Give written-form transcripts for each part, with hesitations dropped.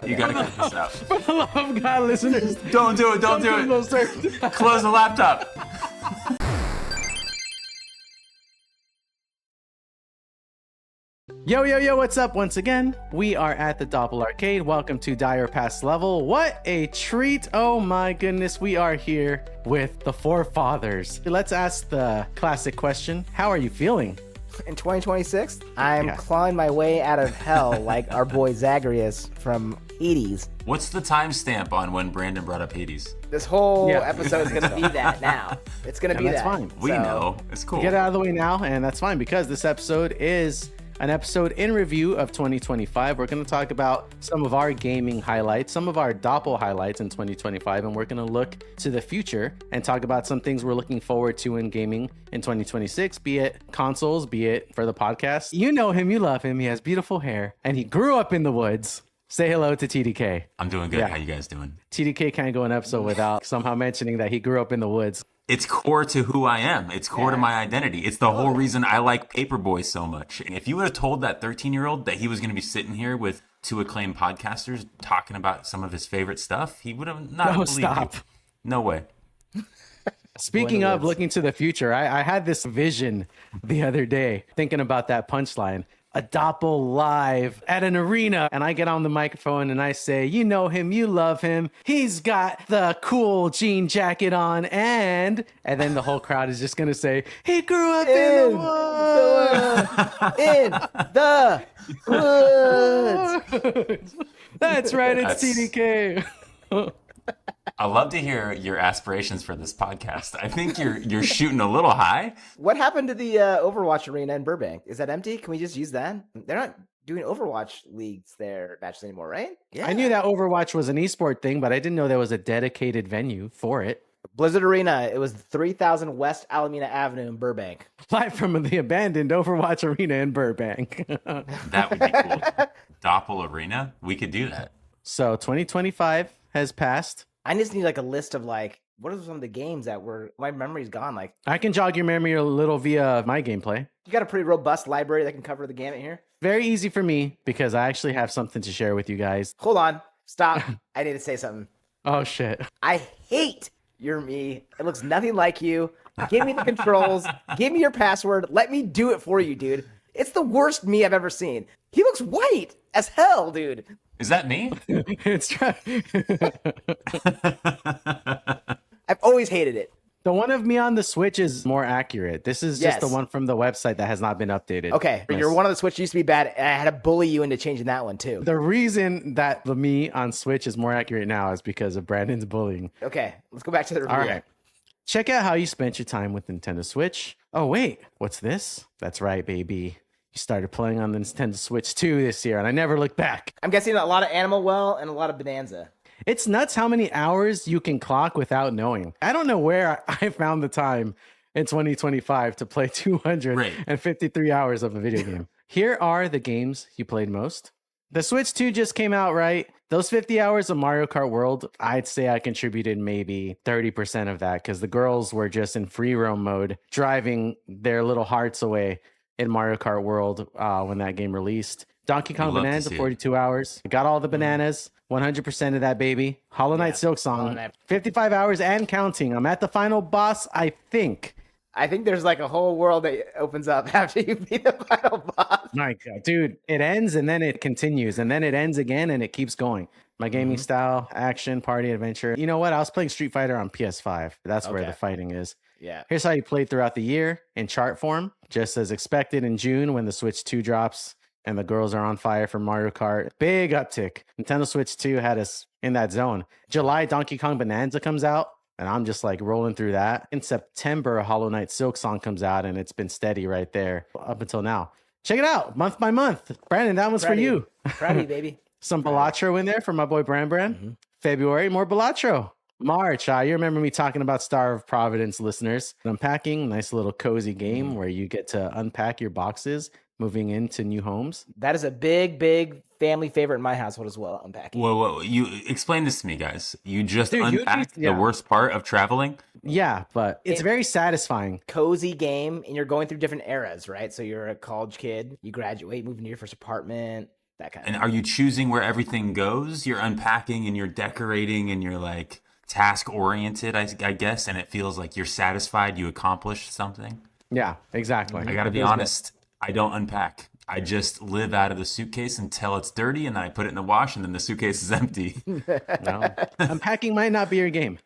You gotta cut this out. For the love of God, listeners. Don't do it. Don't do it. Close the laptop. Yo, what's up? Once again, we are at the DoPLarcade. Welcome to Dire Pass Level. What a treat. Oh my goodness, we are here with the forefathers. Let's ask the classic question. How are you feeling? In 2026, I'm clawing my way out of hell like our boy Zagreus from Hades. What's the timestamp on when Brandon brought up Hades? This whole episode is going to be that now. It's going to be that's that. Fine. We know. It's cool. Get it out of the way now, and that's fine because this episode is an episode in review of 2025. We're going to talk about some of our gaming highlights, some of our Doppel highlights in 2025, and we're going to look to the future and talk about some things we're looking forward to in gaming in 2026, be it consoles, be it for the podcast. You know him, you love him. He has beautiful hair, and he grew up in the woods. Say hello to TDK. I'm doing good. How you guys doing? TDK can't go an episode without somehow mentioning that he grew up in the woods. It's core to who I am. It's core to my identity. It's the whole reason I like Paperboy so much. If you would have told that 13-year-old that he was going to be sitting here with two acclaimed podcasters talking about some of his favorite stuff, he would have not believed you. No way. Speaking of looking to the future, I had this vision the other day thinking about that punchline. A Doppel live at an arena, and I get on the microphone and I say, you know him, you love him, he's got the cool jean jacket on, and then the whole crowd is just gonna say, he grew up in the woods. That's right, it's TDK. I love to hear your aspirations for this podcast. I think you're shooting a little high. What happened to the Overwatch arena in Burbank? Is that empty? Can we just use that? They're not doing Overwatch leagues there matches anymore, right? Yeah. I knew that Overwatch was an esport thing, but I didn't know there was a dedicated venue for it. Blizzard Arena. It was 3000 West Alameda Avenue in Burbank. Live from the abandoned Overwatch arena in Burbank. That would be cool. Doppel Arena. We could do that. So 2025 has passed. I just need like a list of like, what are some of the games that were, my memory's gone. Like, I can jog your memory a little via my gameplay. You got a pretty robust library that can cover the gamut here. Very easy for me because I actually have something to share with you guys. Hold on. Stop. I need to say something. Oh, shit. I hate your me. It looks nothing like you. Give me the controls. Give me your password. Let me do it for you, dude. It's the worst me I've ever seen. He looks white as hell, dude. Is that me? It's I've always hated it. The one of me on the Switch is more accurate. This is just the one from the website that has not been updated. Okay, your one on the Switch used to be bad. And I had to bully you into changing that one too. The reason that the me on Switch is more accurate now is because of Brandon's bullying. Okay, let's go back to the review. All right. Check out how you spent your time with Nintendo Switch. Oh, wait, what's this? That's right, baby. You started playing on the Nintendo Switch 2 this year, and I never looked back. I'm guessing a lot of Animal Well and a lot of Bonanza. It's nuts how many hours you can clock without knowing. I don't know where I found the time in 2025 to play 253 hours of a video game. Here are the games you played most. The Switch 2 just came out, right? Those 50 hours of Mario Kart World, I'd say I contributed maybe 30% of that because the girls were just in free roam mode, driving their little hearts away in Mario Kart World when that game released. Donkey Kong Bonanza, 42 hours. Got all the bananas, 100% of that, baby. Hollow Knight Silk Song, 55 hours and counting. I'm at the final boss, I think. I think there's like a whole world that opens up after you beat the final boss. My God, dude, it ends and then it continues and then it ends again and it keeps going. My gaming style, action, party, adventure. You know what? I was playing Street Fighter on PS5. That's where the fighting is. Yeah. Here's how you played throughout the year in chart form. Just as expected in June when the Switch 2 drops and the girls are on fire for Mario Kart. Big uptick. Nintendo Switch 2 had us in that zone. July, Donkey Kong Bonanza comes out. And I'm just like rolling through that. In September, Hollow Knight Silk Song comes out and it's been steady right there up until now. Check it out, month by month. Brandon, that one's for you. Proud of you, baby. Some Balatro in there for my boy Bran. February, more Balatro. March, you remember me talking about Star of Providence, listeners. Unpacking, nice little cozy game where you get to unpack your boxes moving into new homes. That is a big family favorite in my household as well, unpacking. Whoa, you explain this to me, guys. You just unpacked the worst part of traveling? Yeah, but it's very satisfying. Cozy game, and you're going through different eras, right? So you're a college kid, you graduate, move into your first apartment, that kind of And thing. are you choosing where everything goes? You're unpacking and you're decorating and you're like task oriented, I guess, and it feels like you're satisfied you accomplished something. Yeah, exactly. I got to It be feels good. honest, I don't unpack. I just live out of the suitcase until it's dirty and then I put it in the wash and then the suitcase is empty. No, unpacking might not be your game.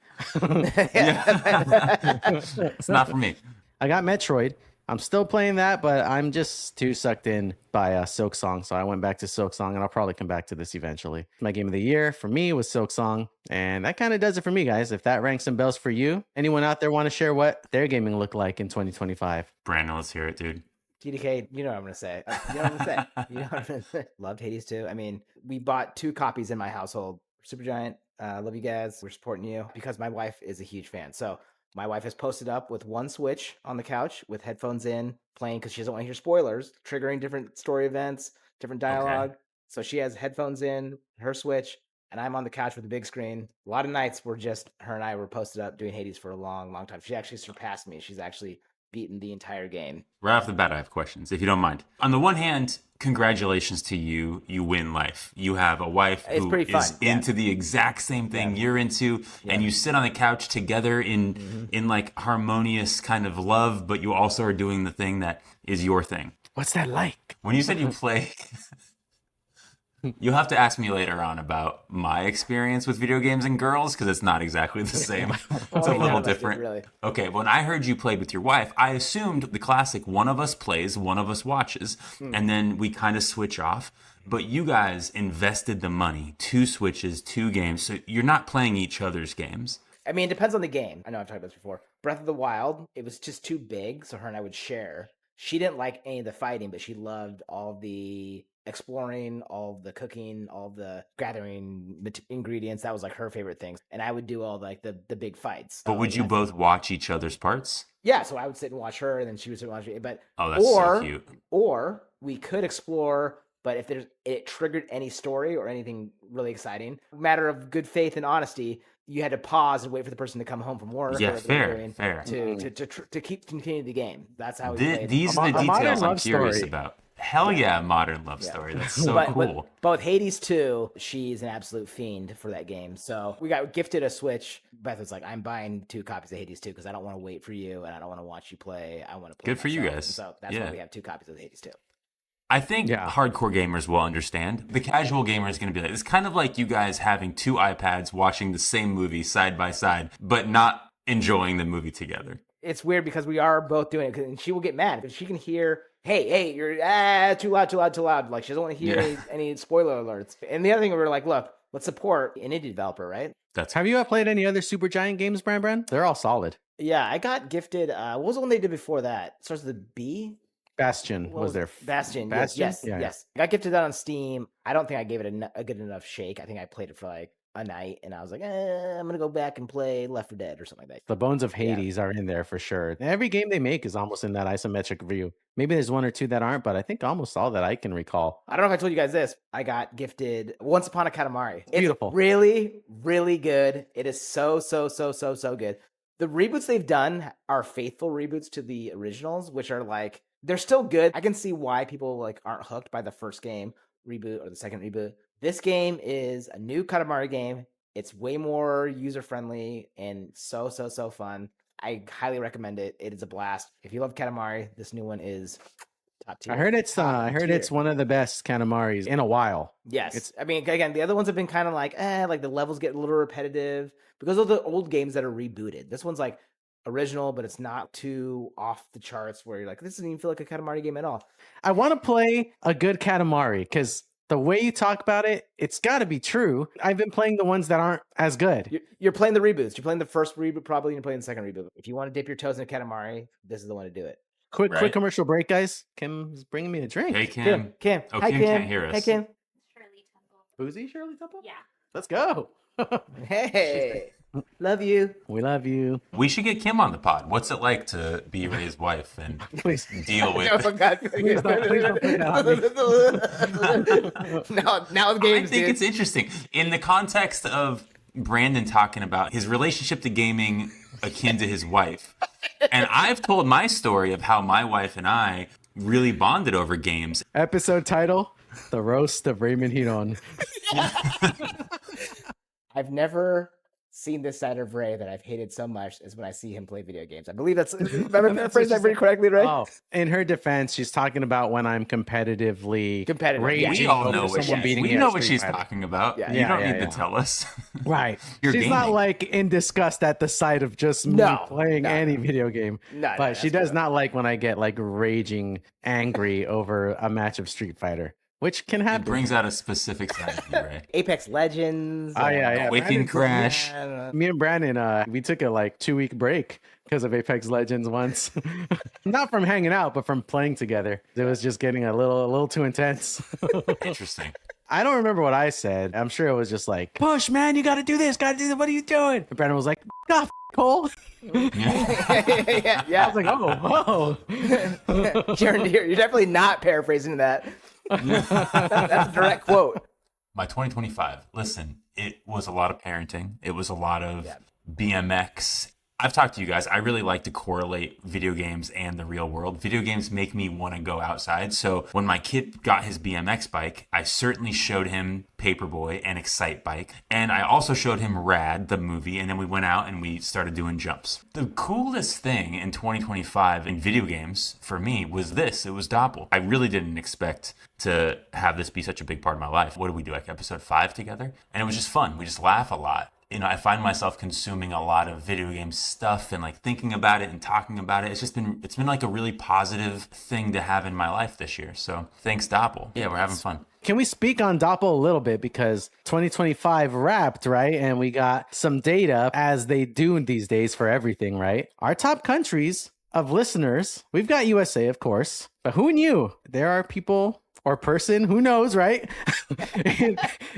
It's not for me. I got Metroid. I'm still playing that, but I'm just too sucked in by Silk Song. So I went back to Silk Song, and I'll probably come back to this eventually. My game of the year for me was Silk Song, and that kind of does it for me, guys. If that ranks some bells for you, anyone out there want to share what their gaming looked like in 2025? Brandon, let's hear it, dude. TDK, you know what I'm gonna say. You know what I'm gonna say. You know what I'm gonna say. Loved Hades 2. I mean, we bought 2 copies in my household. Supergiant, love you guys. We're supporting you because my wife is a huge fan. So my wife has posted up with one Switch on the couch with headphones in, playing because she doesn't want to hear spoilers, triggering different story events, different dialogue. Okay. So she has headphones in, her Switch, and I'm on the couch with the big screen. A lot of nights were just her and I were posted up doing Hades for a long, long time. She actually surpassed me. She's actually beaten the entire game. Right off the bat, I have questions, if you don't mind. On the one hand, congratulations to you. You win life. You have a wife who is into the exact same thing you're into, and you sit on the couch together in like harmonious kind of love, but you also are doing the thing that is your thing. What's that like? When you said you play... You'll have to ask me later on about my experience with video games and girls, because it's not exactly the same. It's a little different. Really. Okay, when I heard you played with your wife, I assumed the classic one of us plays, one of us watches, and then we kind of switch off. But you guys invested the money, 2 Switches, 2 games, so you're not playing each other's games. I mean, it depends on the game. I know I've talked about this before. Breath of the Wild, it was just too big, so her and I would share. She didn't like any of the fighting, but she loved all the exploring, all the cooking, all the gathering ingredients. That was like her favorite things. And I would do all like the big fights. But would you both watch each other's parts? Yeah, so I would sit and watch her, and then she would sit and watch me. But that's so cute. Or we could explore, but if it triggered any story or anything really exciting, matter of good faith and honesty, you had to pause and wait for the person to come home from work. Yeah, fair. To continue the game. That's how we played. These are the details I'm curious about. Hell yeah, modern love story. That's so cool. But Hades 2, she's an absolute fiend for that game. So we got gifted a Switch. Beth was like, I'm buying 2 copies of Hades 2 because I don't want to wait for you and I don't want to watch you play. I want to play. Good for you guys. And so that's why we have 2 copies of Hades 2. I think hardcore gamers will understand. The casual gamer is going to be like, it's kind of like you guys having 2 iPads watching the same movie side by side, but not enjoying the movie together. It's weird because we are both doing it, and she will get mad because she can hear, hey, you're too loud. Like she doesn't want to hear any spoiler alerts. And the other thing, we were like, look, let's support an indie developer, right? Have you played any other Supergiant games, Bran? They're all solid. Yeah, I got gifted. What was the one they did before that? It starts with a B. Bastion was there. Bastion. Yes. I got gifted that on Steam. I don't think I gave it a good enough shake. I think I played it for like a night, and I was like, I'm gonna go back and play Left 4 Dead or something like that. The bones of Hades are in there for sure. Every game they make is almost in that isometric view. Maybe there's 1 or 2 that aren't, but I think almost all that I can recall. I don't know if I told you guys this. I got gifted Once Upon a Katamari. It's beautiful. Really, really good. It is so good. The reboots they've done are faithful reboots to the originals, which are like, they're still good. I can see why people like aren't hooked by the first game reboot or the second reboot. This game is a new Katamari game. It's way more user-friendly and so fun. I highly recommend it. It is a blast. If you love Katamari, this new one is top tier. I heard it's one of the best Katamaris in a while. Yes. I mean, again, the other ones have been kind of like the levels get a little repetitive because of the old games that are rebooted. This one's like original, but it's not too off the charts where you're like, this doesn't even feel like a Katamari game at all. I want to play a good Katamari because the way you talk about it, it's got to be true. I've been playing the ones that aren't as good. You're playing the reboots. You're playing the first reboot probably, and you're playing the second reboot. If you want to dip your toes in Katamari, this is the one to do it. Quick commercial break, guys. Kim's bringing me a drink. Hey, Kim. Kim. Oh, Hi, Kim can't hear us. Hey, Kim. Shirley Temple. Boozy Shirley Temple? Yeah. Let's go. Hey. Love you. We love you. We should get Kim on the pod. What's it like to be Ray's wife and deal with? Oh, God. Now the games, I think it's interesting in the context of Brandon talking about his relationship to gaming akin to his wife. And I've told my story of how my wife and I really bonded over games. Episode title: The roast of Raymond Hiron. I've never seen this side of Ray that I've hated so much as when I see him play video games. I believe that's. Remember paraphrasing that pretty correctly, Ray? Oh, in her defense, she's talking about when I'm competitively Competitive. raging We all over know what someone beating we me at know what Street she's Fighter. talking about. Yeah. You don't Yeah, need yeah. to tell us. Right. You're She's not gaming. like in disgust at the sight of just me No, playing no, any no. video game. No, But no, she that's does true. not like when I get like raging angry over a match of Street Fighter, which can It happen. brings out a specific side of you, Ray. Apex Legends. Oh, yeah. Awaken Brandon- Crash. Me and Brandon, we took a like 2-week break because of Apex Legends once. Not from hanging out, but from playing together. It was just getting a little too intense. Interesting. I don't remember what I said. I'm sure it was just like, push, man, you got to do this, got to do that. What are you doing? And Brandon was like, off, Cole. yeah, I was like, oh. Jaron, you're definitely not paraphrasing that. That's a direct quote. My 2025. Listen, it was a lot of parenting. It was a lot of BMX. I've talked to you guys. I really like to correlate video games and the real world. Video games make me want to go outside. So when my kid got his BMX bike, I certainly showed him Paperboy and Excite Bike. And I also showed him Rad, the movie. And then we went out and we started doing jumps. The coolest thing in 2025 in video games for me was this. It was Doppel. I really didn't expect to have this be such a big part of my life. What did we do? Like episode 5 together? And it was just fun. We just laugh a lot. You know, I find myself consuming a lot of video game stuff and like thinking about it and talking about it. It's been like a really positive thing to have in my life this year. So thanks, Doppel. Yeah, we're having fun. Can we speak on Doppel a little bit? Because 2025 wrapped, right? And we got some data as they do these days for everything, right? Our top countries of listeners, we've got USA, of course, but who knew there are people or person, who knows, right?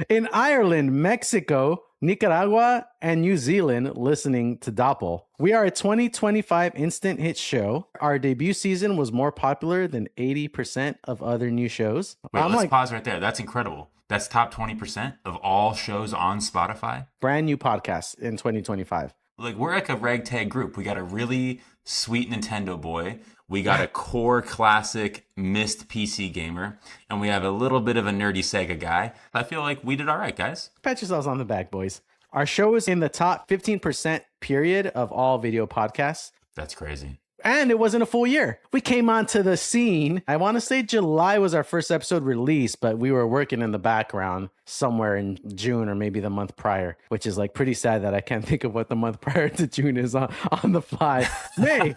in Ireland, Mexico, Nicaragua, and New Zealand listening to Doppel. We are a 2025 instant hit show. Our debut season was more popular than 80% of other new shows. Wait, let's pause right there. That's incredible. That's top 20% of all shows on Spotify. Brand new podcast in 2025. Like, we're like a ragtag group. We got a really sweet Nintendo boy. We got a core classic missed PC gamer. And we have a little bit of a nerdy Sega guy. I feel like we did all right, guys. Pat yourselves on the back, boys. Our show is in the top 15% period of all video podcasts. That's crazy. And it wasn't a full year. We came onto the scene. I want to say July was our first episode release, but we were working in the background somewhere in June or maybe the month prior, which is like pretty sad that I can't think of what the month prior to June is on the fly. May.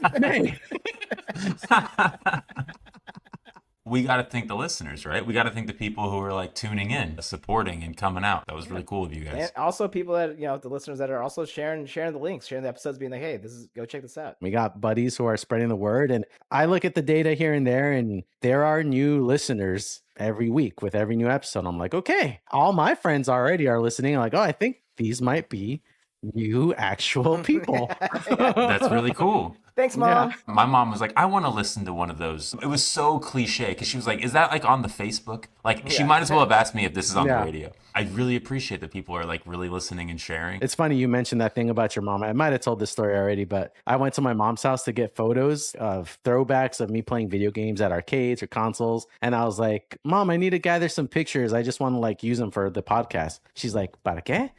We got to thank the listeners, right? We got to thank the people who are like tuning in, supporting, and coming out. That was really cool of you guys. And also people that, you know, the listeners that are also sharing the links, sharing the episodes, being like, hey, go check this out. We got buddies who are spreading the word. And I look at the data here and there, and there are new listeners every week with every new episode. I'm like, okay, all my friends already are listening. I'm like, oh, I think these might be new actual people. That's really cool. Thanks, Mom. Yeah. My mom was like, I want to listen to one of those. It was so cliche because she was like, is that like on the Facebook? Like, she might as well have asked me if this is on the radio. I really appreciate that people are like really listening and sharing. It's funny you mentioned that thing about your mom. I might have told this story already, but I went to my mom's house to get photos of throwbacks of me playing video games at arcades or consoles. And I was like, Mom, I need to gather some pictures. I just want to like use them for the podcast. She's like, ¿Para qué?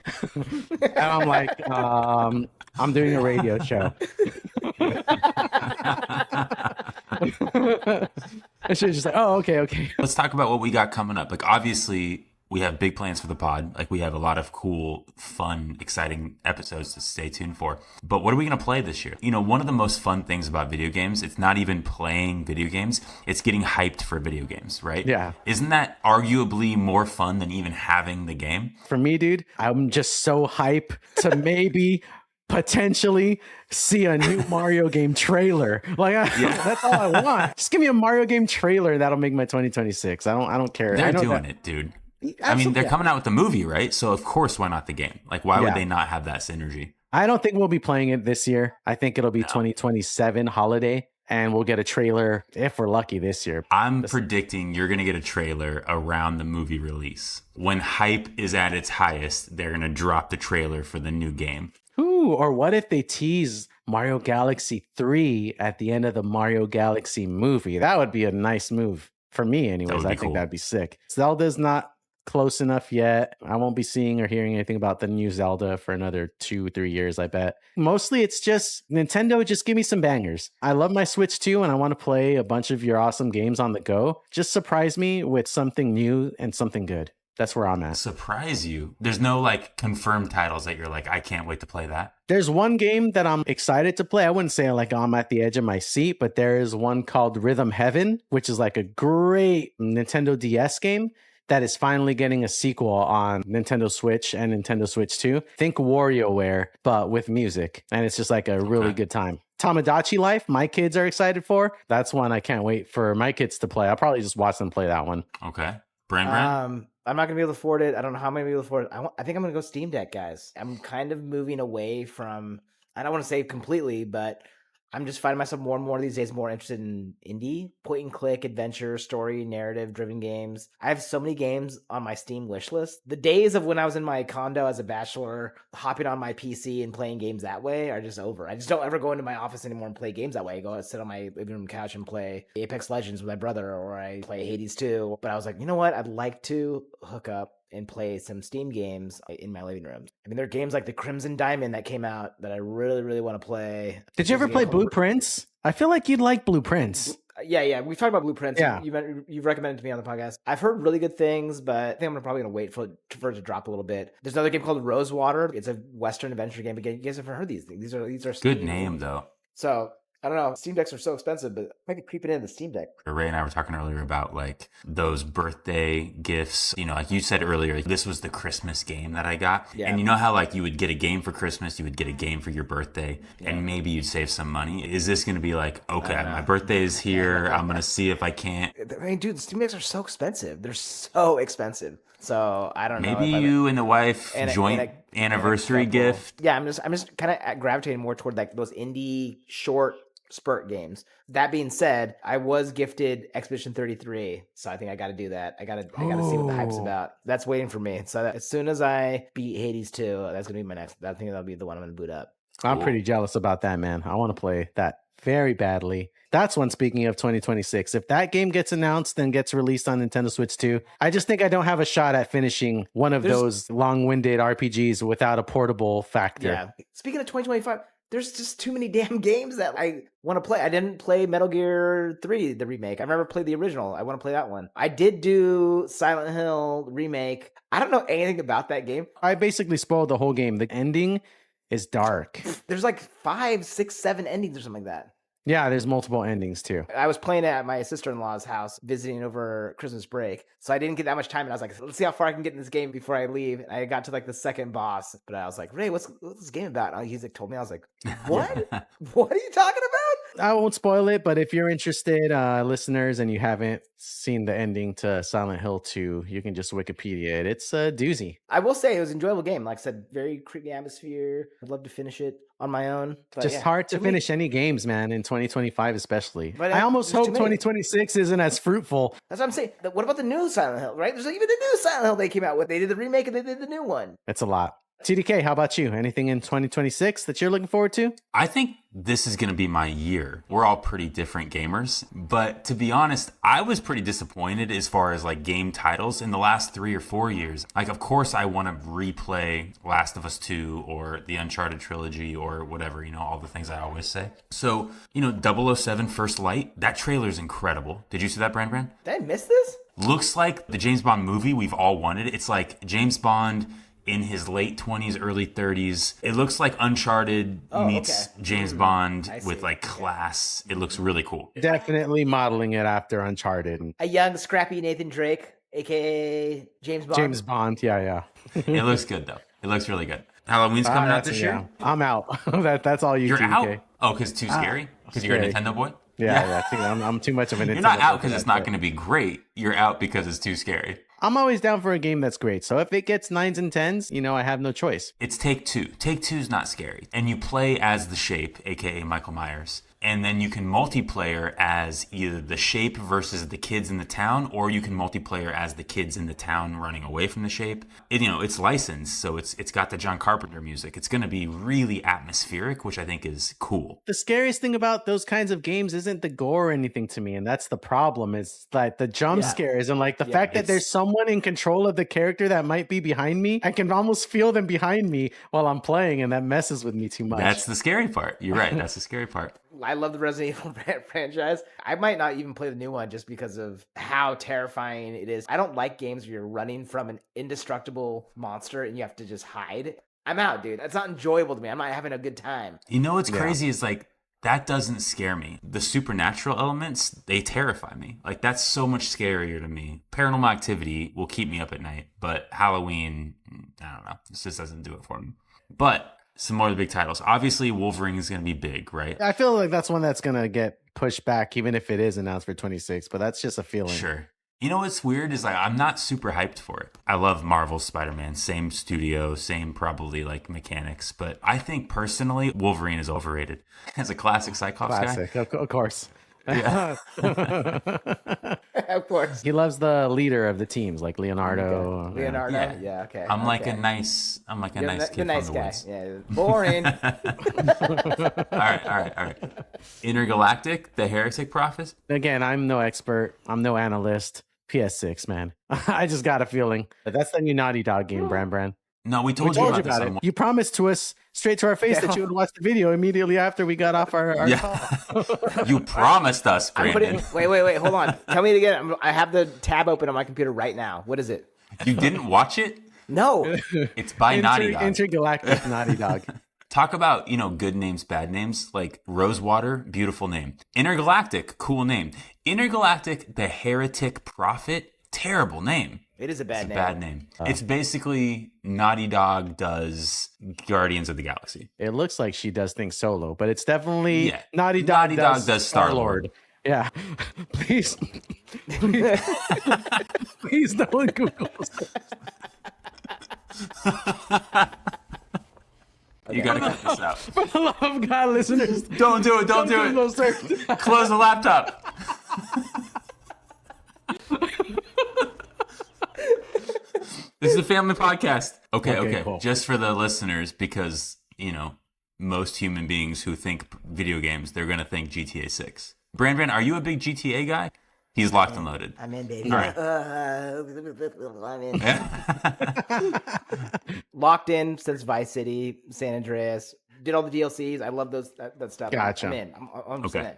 And I'm like, I'm doing a radio show. And she was just like, oh, okay. Let's talk about what we got coming up. Like, obviously, we have big plans for the pod. Like, we have a lot of cool, fun, exciting episodes to stay tuned for. But what are we going to play this year? You know, one of the most fun things about video games, it's not even playing video games. It's getting hyped for video games, right? Yeah. Isn't that arguably more fun than even having the game? For me, dude, I'm just so hype to maybe potentially see a new Mario game trailer. Like, that's all I want. Just give me a Mario game trailer. That'll make my 2026. I don't care. They're I know doing it, dude. Absolutely. I mean, they're coming out with the movie, right? So, of course, why not the game? Like, why would Yeah. they not have that synergy? I don't think we'll be playing it this year. I think it'll be 2027 holiday, and we'll get a trailer if we're lucky this year. I'm predicting you're going to get a trailer around the movie release. When hype is at its highest, they're going to drop the trailer for the new game. Ooh, or what if they tease Mario Galaxy 3 at the end of the Mario Galaxy movie? That would be a nice move For me, anyways, be I think cool. that'd be sick. Zelda's not close enough yet. I won't be seeing or hearing anything about the new Zelda for another 2-3 years, I bet. Mostly it's just Nintendo, just give me some bangers. I love my Switch too, and I want to play a bunch of your awesome games on the go. Just surprise me with something new and something good. That's where I'm at. Surprise you. There's no like confirmed titles that you're like, I can't wait to play that. There's one game that I'm excited to play. I wouldn't say like I'm at the edge of my seat, but there is one called Rhythm Heaven, which is like a great Nintendo DS game that is finally getting a sequel on Nintendo Switch and Nintendo Switch 2. Think WarioWare, but with music. And it's just like a really good time. Tamagotchi Life, my kids are excited for. That's one I can't wait for my kids to play. I'll probably just watch them play that one. Okay. Brand? I'm not going to be able to afford it. I don't know how I'm going to be able to afford it. I think I'm going to go Steam Deck, guys. I'm kind of moving away from, I don't want to say completely, but I'm just finding myself more and more these days more interested in indie, point and click, adventure, story, narrative driven games. I have so many games on my Steam wish list. The days of when I was in my condo as a bachelor, hopping on my PC and playing games that way are just over. I just don't ever go into my office anymore and play games that way. I go sit on my living room couch and play Apex Legends with my brother, or I play Hades 2. But I was like, you know what? I'd like to hook up and play some Steam games in my living room. I mean, there are games like the Crimson Diamond that came out that I really, really want to play. Did you ever play Blueprints? I feel like you'd like Blueprints. Yeah. We've talked about Blueprints. Yeah. You've recommended it to me on the podcast. I've heard really good things, but I think I'm probably going to wait for it to drop a little bit. There's another game called Rosewater. It's a Western adventure game. Again, you guys have heard these things. These are good name, though. So I don't know. Steam Decks are so expensive, but maybe creeping in the Steam Deck. Ray and I were talking earlier about like those birthday gifts. You know, like you said earlier, this was the Christmas game that I got. Yeah. And you know how like you would get a game for Christmas, you would get a game for your birthday, and maybe you'd save some money. Is this going to be like, okay, my birthday is here. I'm going to see if I can't. I mean, dude, the Steam Decks are so expensive. They're so expensive. So I don't know. Maybe you and the wife joint anniversary gift. Yeah, I'm just kind of gravitating more toward like those indie short spurt games. That being said, I was gifted Expedition 33, so I think I got to do that. I got to see what the hype's about. That's waiting for me. So as soon as I beat Hades 2, that's gonna be my next. I think that'll be the one I'm gonna boot up. I'm pretty jealous about that, man. I want to play that very badly. That's one, speaking of 2026. If that game gets announced and gets released on Nintendo Switch 2, I just think I don't have a shot at finishing one of those long-winded RPGs without a portable factor. Yeah. Speaking of 2025, there's just too many damn games that I want to play. I didn't play Metal Gear 3, the remake. I've never played the original. I want to play that one. I did do Silent Hill remake. I don't know anything about that game. I basically spoiled the whole game. The ending is dark. There's like 5, 6, 7 endings or something like that. Yeah, there's multiple endings too. I was playing it at my sister-in-law's house, visiting over Christmas break. So I didn't get that much time, and I was like, let's see how far I can get in this game before I leave. And I got to like the second boss, but I was like, Ray, what's this game about? And he's like, told me. I was like, what? What are you talking about? I won't spoil it, but if you're interested, listeners, and you haven't seen the ending to Silent Hill 2, you can just Wikipedia it. It's a doozy. I will say it was an enjoyable game. Like I said, very creepy atmosphere. I'd love to finish it on my own. But just hard to finish any games, man, in 2025 especially. But I almost hope 2026 isn't as fruitful. That's what I'm saying. What about the new Silent Hill, right? There's even the new Silent Hill they came out with. They did the remake and they did the new one. It's a lot. TDK, how about you? Anything in 2026 that you're looking forward to? I think this is going to be my year. We're all pretty different gamers, but to be honest, I was pretty disappointed as far as like game titles in the last 3 or 4 years. Like, of course, I want to replay Last of Us 2 or the Uncharted trilogy or whatever, you know, all the things I always say. So, you know, 007 First Light, that trailer's incredible. Did you see that, Brand? Did I miss this? Looks like the James Bond movie we've all wanted. It's like James Bond in his late 20s, early 30s. It looks like Uncharted meets James Bond with like class. It looks really cool. Definitely modeling it after Uncharted. A young, scrappy Nathan Drake, a.k.a. James Bond. James Bond, yeah. It looks good, though. It looks really good. Halloween's coming out this year? I'm out. That's all you. You're TDK. out? Oh, because it's too scary? Because you're a Nintendo boy? Yeah. I'm too much of a Nintendo boy. You're not out because it's not going to be great. You're out because it's too scary. I'm always down for a game that's great. So if it gets 9s and 10s, you know, I have no choice. It's Take-Two. Take-Two's not scary. And you play as the Shape, a.k.a. Michael Myers. and then you can multiplayer as either the shape versus the kids in the town, or you can multiplayer as the kids in the town running away from the shape. It's licensed, so it's got the John Carpenter music. It's going to be really atmospheric, which I think is cool. The scariest thing about those kinds of games isn't the gore or anything to me, and that's the problem. Is like the jump scares and like the fact that there's someone in control of the character that might be behind me. I can almost feel them behind me while I'm playing, and that messes with me too much. That's the scary part. You're right. That's the scary part. I love the Resident Evil franchise. I might not even play the new one just because of how terrifying it is. I don't like games where you're running from an indestructible monster and you have to just hide. I'm out, dude. That's not enjoyable to me. I'm not having a good time. You know what's crazy is like, that doesn't scare me. The supernatural elements, they terrify me. Like, that's so much scarier to me. Paranormal Activity will keep me up at night, but Halloween, I don't know. This just doesn't do it for me. But some more of the big titles. Obviously, Wolverine is going to be big, right? I feel like that's one that's going to get pushed back, even if it is announced for 26, but that's just a feeling. Sure. You know what's weird is like, I'm not super hyped for it. I love Marvel's Spider-Man, same studio, same probably like mechanics, but I think personally, Wolverine is overrated. As a classic Cyclops guy. Of course. Yeah. Of course. He loves the leader of the teams, like Leonardo. Okay. Leonardo? Yeah. Okay. I'm like a nice kid the nice from the guy. woods. Yeah. Boring. All right. Intergalactic, the Heretic Prophet. Again, I'm no expert. I'm no analyst. PS6, man. I just got a feeling. That's the new Naughty Dog game, Bran. No, we told We you told you about about this. it. You promised to us straight to our face that you would watch the video immediately after we got off our call. You promised us, Brandon. Wait. Hold on. Tell me it again. I have the tab open on my computer right now. What is it? You didn't watch it? No. It's by Naughty Dog. Intergalactic Naughty Dog. Talk about, good names, bad names, like Rosewater, beautiful name. Intergalactic, cool name. Intergalactic, the Heretic Prophet, terrible name. It is a bad name. Bad name. It's basically Naughty Dog does Guardians of the Galaxy. It looks like she does things solo, but it's definitely Naughty Dog. Naughty Dog does Star-Lord. Yeah. Please no one Googles. You gotta cut this out. For the love of God, listeners. Don't do it. Don't do it. Close the laptop. This is a family podcast. Okay. Cool. Just for the listeners, because, most human beings who think video games, they're going to think GTA 6. Brandon, are you a big GTA guy? He's locked and loaded. I'm in, baby. All right. I'm in. Locked in since Vice City, San Andreas. Did all the DLCs. I love that stuff. Gotcha. I'm in. I'm just in.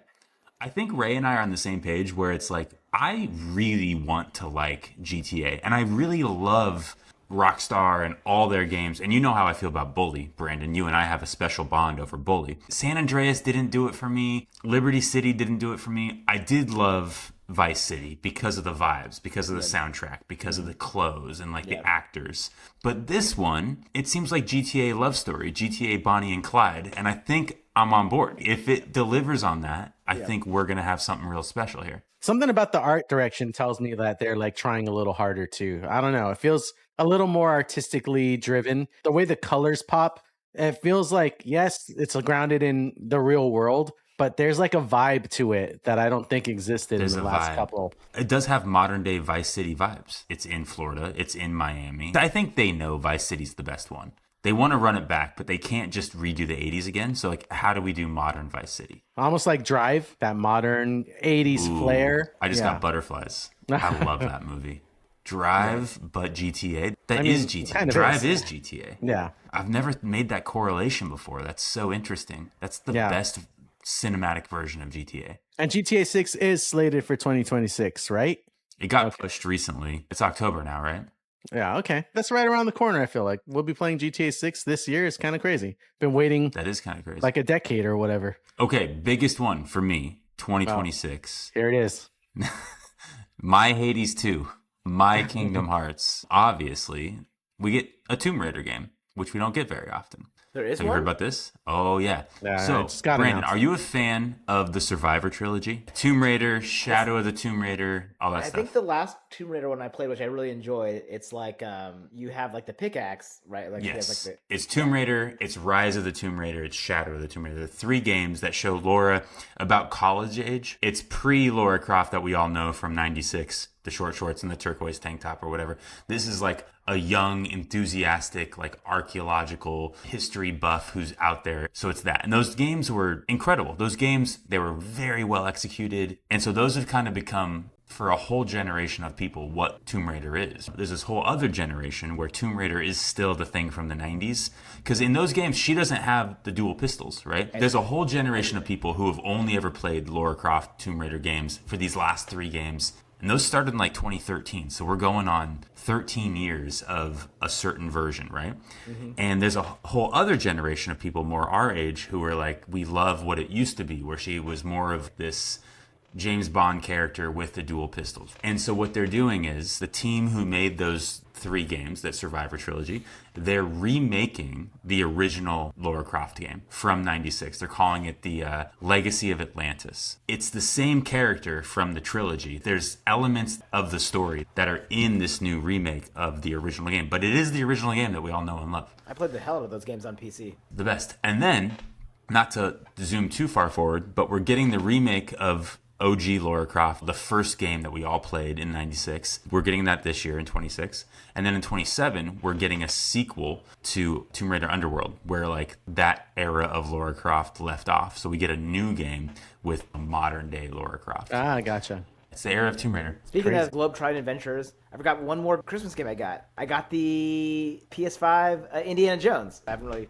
I think Ray and I are on the same page where it's like, I really want to like GTA, and I really love Rockstar and all their games. And you know how I feel about Bully, Brandon. You and I have a special bond over Bully. San Andreas didn't do it for me. Liberty City didn't do it for me. I did love Vice City because of the vibes, because of the soundtrack, because of the clothes and the actors. But this one, it seems like GTA love story, GTA Bonnie and Clyde. And I think I'm on board. If it delivers on that, I think we're going to have something real special here. Something about the art direction tells me that they're trying a little harder too. I don't know. It feels a little more artistically driven. The way the colors pop, it feels like, yes, it's grounded in the real world, but there's a vibe to it that I don't think existed in the last couple. It does have modern day Vice City vibes. It's in Florida. It's in Miami. I think they know Vice City's the best one. They want to run it back, but they can't just redo the 80s again. So how do we do modern Vice City? Almost like Drive, that modern 80s flair. I just got butterflies. I love that movie. Drive, but GTA. That is GTA. Drive is GTA. Yeah. I've never made that correlation before. That's so interesting. That's the best cinematic version of GTA. And GTA 6 is slated for 2026, right? It got pushed recently. It's October now, right? Yeah, okay. That's right around the corner, I feel like. We'll be playing GTA 6 this year. It's kind of crazy. Been waiting. That is kind of crazy. Like a decade or whatever. Okay, biggest one for me, 2026. Here it is. My Hades 2. My Kingdom Hearts. Obviously, we get a Tomb Raider game, which we don't get very often. There is Have you one? heard about this? Oh, yeah. Yeah, So, it just got Brandon, announced. are you a fan of the Survivor trilogy? Tomb Raider, Shadow of the Tomb Raider, all that I stuff. think the last Tomb Raider one I played, which I really enjoyed, it's like you have like the pickaxe, right? Like Yes. has, like It's Tomb Raider, it's Rise of the Tomb Raider, it's Shadow of the Tomb Raider. The three games that show Laura about college age. It's pre-Laura Croft that we all know from 96, the short shorts and the turquoise tank top or whatever. This is like a young, enthusiastic, like archaeological history buff who's out there. So it's that. And those games were incredible. Those games, they were very well executed. And so those have kind of become, for a whole generation of people, what Tomb Raider is. There's this whole other generation where Tomb Raider is still the thing from the 90s. Because in those games, she doesn't have the dual pistols, right? There's a whole generation of people who have only ever played Lara Croft Tomb Raider games for these last three games. And those started in like 2013. So we're going on 13 years of a certain version, right? Mm-hmm. And there's a whole other generation of people more our age who are like, we love what it used to be, where she was more of this James Bond character with the dual pistols. And so what they're doing is the team who made those three games, that Survivor trilogy, they're remaking the original Lara Croft game from 96. They're calling it the Legacy of Atlantis. It's the same character from the trilogy. There's elements of the story that are in this new remake of the original game, but it is the original game that we all know and love. I played the hell out of those games on PC. The best. And then, not to zoom too far forward, but we're getting the remake of OG Lara Croft, the first game that we all played in 96. We're getting that this year in 26. And then in 27, we're getting a sequel to Tomb Raider Underworld, where like that era of Lara Croft left off. So we get a new game with a modern day Lara Croft. Ah, gotcha. It's the era of Tomb Raider. Speaking of Globetrotting Adventures, I forgot one more Christmas game I got. I got the PS5 Indiana Jones. I haven't really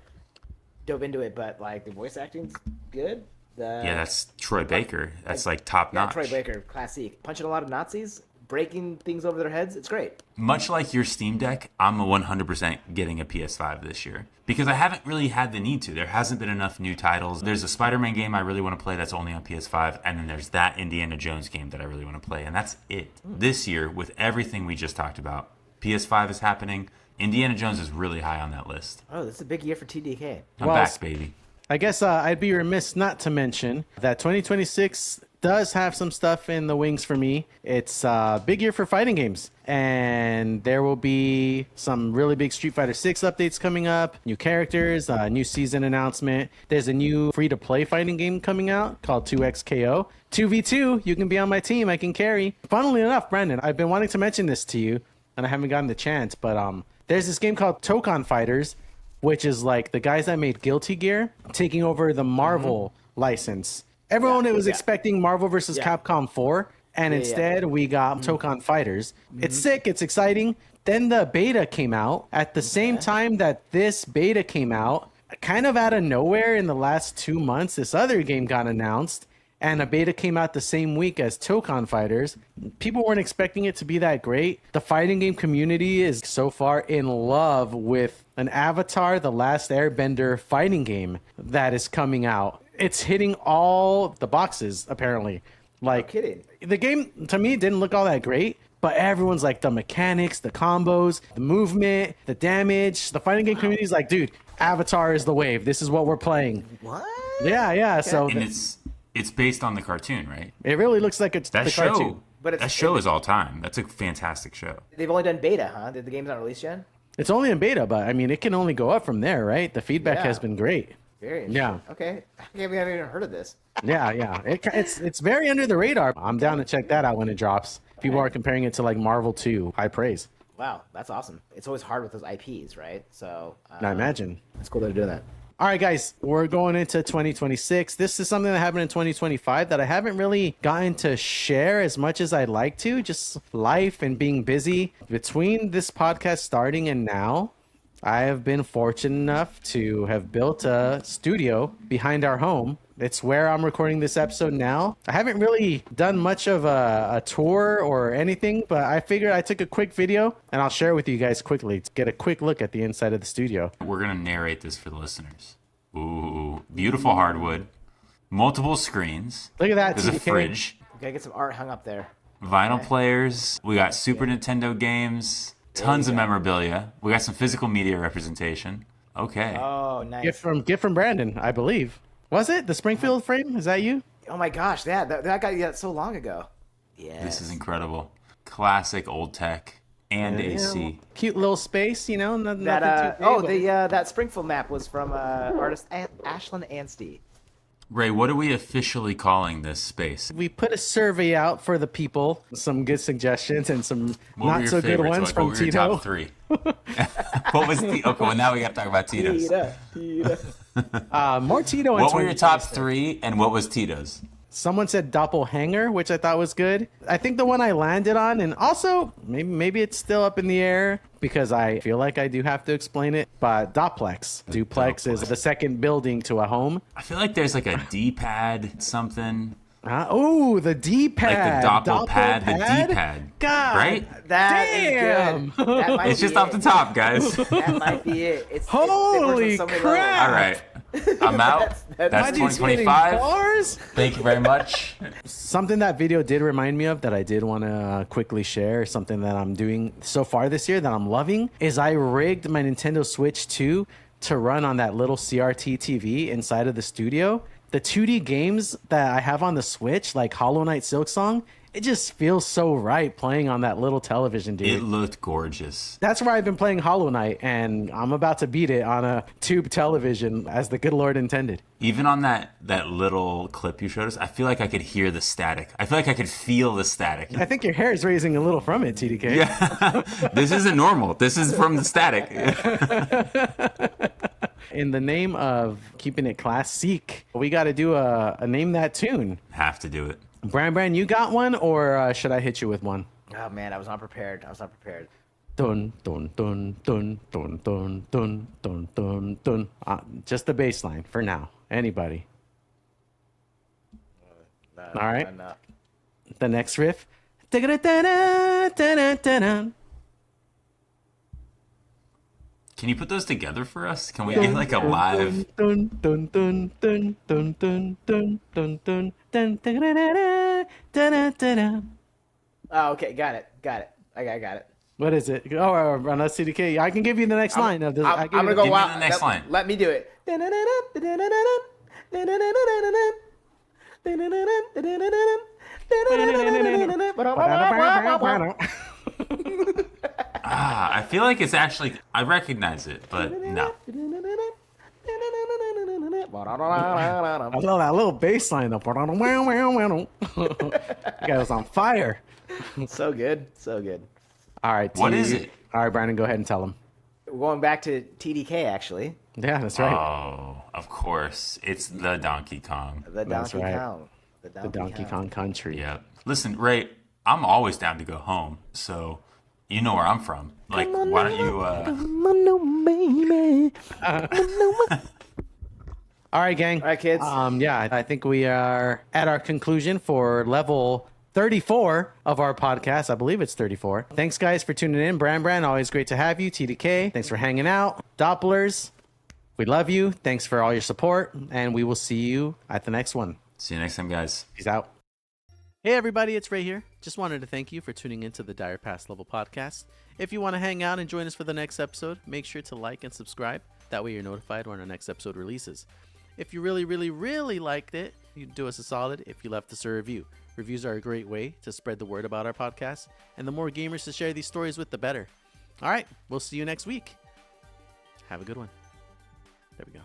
dove into it, but like the voice acting's good. Yeah, that's Troy Baker. That's like top notch. Troy Baker, classic. Punching a lot of Nazis, breaking things over their heads. It's great. Much like your Steam Deck, I'm 100% getting a PS5 this year because I haven't really had the need to. There hasn't been enough new titles. There's a Spider-Man game I really want to play that's only on PS5, and then there's that Indiana Jones game that I really want to play, and that's it. This year, with everything we just talked about, PS5 is happening. Indiana Jones is really high on that list. Oh, this is a big year for TDK. I'm back, baby. I guess I'd be remiss not to mention that 2026 does have some stuff in the wings for me. It's a big year for fighting games, and there will be some really big Street Fighter 6 updates coming up, new characters, new season announcement. There's a new free-to-play fighting game coming out called 2XKO. 2v2, you can be on my team, I can carry. Funnily enough, Brandon, I've been wanting to mention this to you, and I haven't gotten the chance, but there's this game called Tokon Fighters, which is like the guys that made Guilty Gear taking over the Marvel license. Everyone was expecting Marvel vs. Capcom 4, and instead we got Tokon Fighters. It's sick, it's exciting. Then the beta came out. At the same time that this beta came out, kind of out of nowhere in the last 2 months, this other game got announced, and a beta came out the same week as Tokon Fighters. People weren't expecting it to be that great. The fighting game community is so far in love with an Avatar: The Last Airbender fighting game that is coming out. It's hitting all the boxes, apparently. Like, No kidding. The game, to me, didn't look all that great, but everyone's like, the mechanics, the combos, the movement, the damage. The fighting game community is like, dude, Avatar is the wave. This is what we're playing. What? Yeah. Okay. So And it's based on the cartoon, right? it really looks like it's That the show, cartoon. But that show is all time. That's a fantastic show. They've only done beta, huh? The game's not released yet? It's only in beta, but I mean, it can only go up from there, right? The feedback has been great. Very interesting. Yeah. Okay. We haven't even heard of this. Yeah. It's very under the radar. I'm down to check that out when it drops. People are comparing it to like Marvel 2. High praise. Wow, that's awesome. It's always hard with those IPs, right? So I imagine. it's cool that they're doing that. All right, guys, we're going into 2026. This is something that happened in 2025 that I haven't really gotten to share as much as I'd like to. Just life and being busy. Between this podcast starting and now, I have been fortunate enough to have built a studio behind our home. It's where I'm recording this episode now. I haven't really done much of a tour or anything, but I figured I took a quick video and I'll share it with you guys quickly to get a quick look at the inside of the studio. We're going to narrate this for the listeners. Ooh, beautiful hardwood, multiple screens. Look at that. There's a TDK. fridge, We gotta get some art hung up there. vinyl players. We got Super Nintendo games, tons of memorabilia. We got some physical media representation. Okay. Oh, nice. Gift from Brandon, I believe. Was it the Springfield frame? Is that you? Oh my gosh, yeah, that got you so long ago. Yeah. This is incredible. Classic old tech and AC. Cute little space, nothing too big. That Springfield map was from artist Ashlyn Anstey. Ray, what are we officially calling this space? We put a survey out for the people, some good suggestions and some not so good ones from what were your Tito. top 3? What was the? Okay, well now we got to talk about Tito's. More Tito. What were your top 3, and what was Tito's? Someone said DoPLganger, which I thought was good. I think the one I landed on, and also maybe it's still up in the air because I feel like I do have to explain it, but Duplex. Duplex is the second building to a home. I feel like there's like a D-pad something. The D-pad. Like the Doppelpad, the D-pad. God. Right? Damn. It's just off the top, guys. That might be it. Holy crap. All right. I'm out. That's 2025. Thank you very much. Something that video did remind me of that I did want to quickly share, something that I'm doing so far this year that I'm loving, is I rigged my Nintendo Switch 2 to run on that little CRT TV inside of the studio. The 2D games that I have on the Switch, like Hollow Knight Silksong, it just feels so right playing on that little television, dude. It looked gorgeous. That's where I've been playing Hollow Knight, and I'm about to beat it on a tube television, as the good Lord intended. Even on that little clip you showed us, I feel like I could hear the static. I feel like I could feel the static. I think your hair is raising a little from it, TDK. Yeah. This isn't normal. This is from the static. In the name of keeping it classic, we got to do a name that tune. Have to do it. Bran, you got one, or should I hit you with one? Oh man, I was not prepared. Dun dun dun dun dun dun dun dun dun dun. Just the bass line for now. Anybody? All right. The next riff. Can you put those together for us? Can we get like a live? Dun dun dun dun dun dun dun dun dun dun dun. Oh, okay, got it. I got it. What is it? Oh, on us CDK. I can give you the next line. I'm gonna go Give me wild. the next line. Let me do it. I feel like it's actually, I recognize it, but no. I love that little bass line though. That guy was on fire. So good. All right. What is it? All right, Brandon, go ahead and tell him. We're going back to TDK actually. Yeah, that's right. Oh, of course. It's the Donkey Kong. The That's Donkey right. Kong. The Donkey Kong Country. Yeah. Listen, Ray, I'm always down to go home, so you know where I'm from. Like, why don't you, All right, gang. All right, kids. Yeah, I think we are at our conclusion for level 34 of our podcast. I believe it's 34. Thanks, guys, for tuning in. Bran, always great to have you. TDK, thanks for hanging out. Dopplers, we love you. Thanks for all your support, and we will see you at the next one. see you next time, guys. Peace out. Hey, everybody, it's Ray here. Just wanted to thank you for tuning into the Dire Pass Level Podcast. If you want to hang out and join us for the next episode, make sure to like and subscribe. That way you're notified when our next episode releases. If you really, really, really liked it, you'd do us a solid if you left us a review. Reviews are a great way to spread the word about our podcast, and the more gamers to share these stories with, the better. All right, we'll see you next week. Have a good one. There we go.